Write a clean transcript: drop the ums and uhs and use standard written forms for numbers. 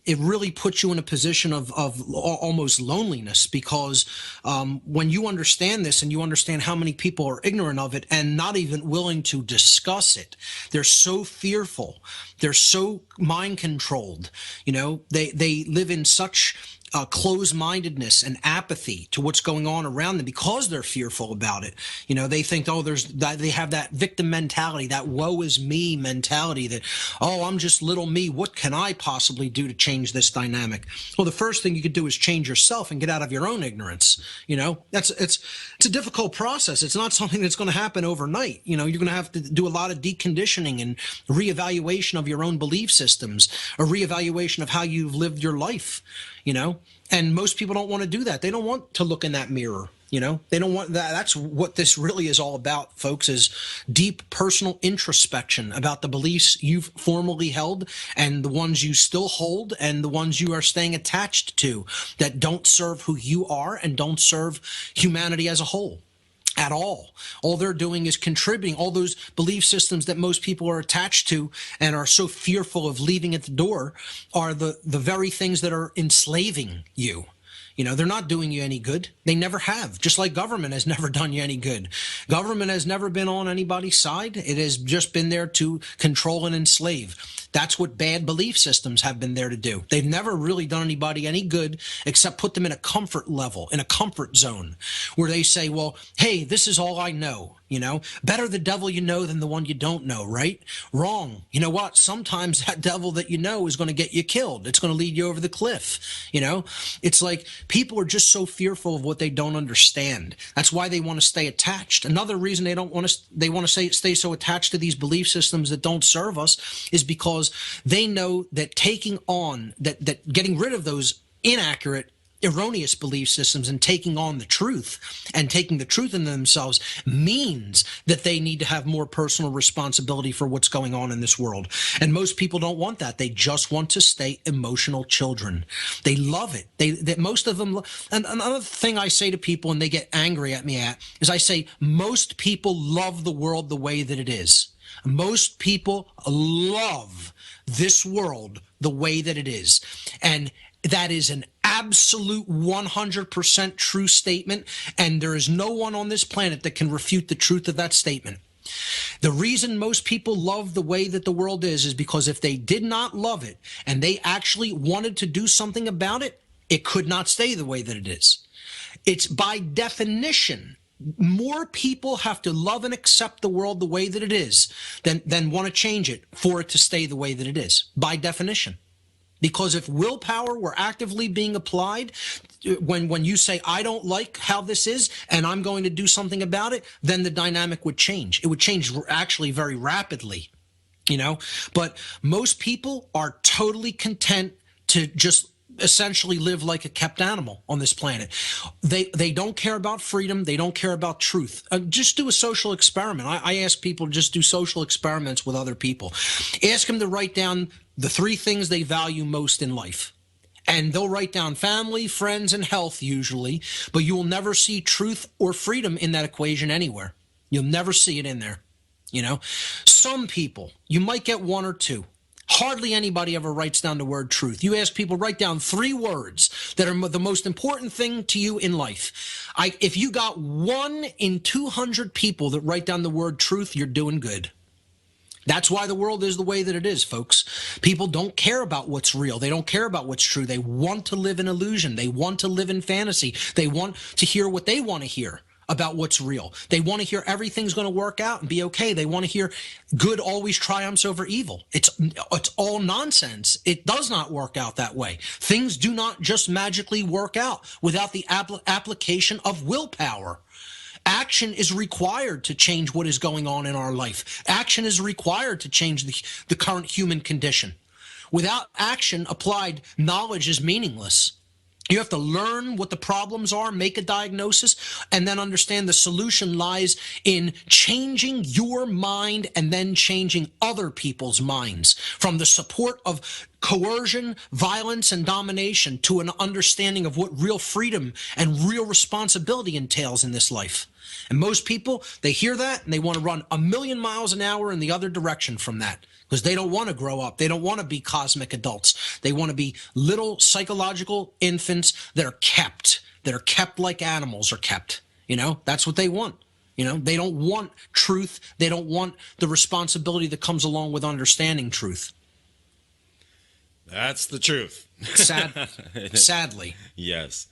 it really puts you in a position of almost loneliness, because when you understand this and you understand how many people are ignorant of it and not even willing to discuss it, they're so fearful, they're so mind controlled, they live in such closed-mindedness and apathy to what's going on around them because they're fearful about it. They think, they have that victim mentality, that woe is me mentality, that, oh, I'm just little me. What can I possibly do to change this dynamic? Well, the first thing you could do is change yourself and get out of your own ignorance. It's a difficult process. It's not something that's going to happen overnight. You're going to have to do a lot of deconditioning and reevaluation of your own belief systems, a reevaluation of how you've lived your life. And most people don't want to do that. They don't want to look in that mirror. They don't want that. That's what this really is all about, folks, is deep personal introspection about the beliefs you've formerly held and the ones you still hold and the ones you are staying attached to that don't serve who you are and don't serve humanity as a whole at all. All they're doing is contributing. All those belief systems that most people are attached to and are so fearful of leaving at the door are the very things that are enslaving you. They're not doing you any good. They never have. Just like government has never done you any good. Government has never been on anybody's side. It has just been there to control and enslave. That's what bad belief systems have been there to do. They've never really done anybody any good except put them in a comfort level, in a comfort zone, where they say, well, hey, this is all I know. Better the devil you know than the one you don't know, right? Wrong. You know what? Sometimes that devil that you know is going to get you killed. It's going to lead you over the cliff. It's like people are just so fearful of what they don't understand. That's why they want to stay attached. Another reason they want to stay so attached to these belief systems that don't serve us is because they know that that getting rid of those inaccurate, erroneous belief systems and taking on the truth and taking the truth in themselves means that they need to have more personal responsibility for what's going on in this world. And most people don't want that. They just want to stay emotional children. They love it. Most of them. And another thing I say to people, and they get angry at me is I say, most people love the world the way that it is. Most people love this world the way that it is. And that is an absolute 100% true statement, and there is no one on this planet that can refute the truth of that statement. The reason most people love the way that the world is because if they did not love it and they actually wanted to do something about it, it could not stay the way that it is. It's by definition, more people have to love and accept the world the way that it is than want to change it for it to stay the way that it is, by definition. Because if willpower were actively being applied, when you say, I don't like how this is and I'm going to do something about it, then the dynamic would change. It would change actually very rapidly, But most people are totally content to just essentially live like a kept animal on this planet. They don't care about freedom. They don't care about truth. Just do a social experiment. I ask people to just do social experiments with other people. Ask them to write down the 3 things they value most in life. And they'll write down family, friends, and health usually, but you will never see truth or freedom in that equation anywhere. You'll never see it in there. Some people, you might get 1 or 2. Hardly anybody ever writes down the word truth. You ask people, write down 3 words that are the most important thing to you in life. If you got 1 in 200 people that write down the word truth, you're doing good. That's why the world is the way that it is, folks. People don't care about what's real. They don't care about what's true. They want to live in illusion. They want to live in fantasy. They want to hear what they want to hear about what's real. They want to hear everything's going to work out and be okay. They want to hear good always triumphs over evil. It's all nonsense. It does not work out that way. Things do not just magically work out without the application of willpower. Action is required to change what is going on in our life. Action is required to change the current human condition. Without action applied, knowledge is meaningless. You have to learn what the problems are, make a diagnosis, and then understand the solution lies in changing your mind and then changing other people's minds from the support of coercion, violence, and domination to an understanding of what real freedom and real responsibility entails in this life. And most people, they hear that and they want to run 1,000,000 miles an hour in the other direction from that, because they don't want to grow up. They don't want to be cosmic adults. They want to be little psychological infants that are kept like animals are kept. You know, that's what they want. You know, they don't want truth. They don't want the responsibility that comes along with understanding truth. That's the truth. Sadly. Yes.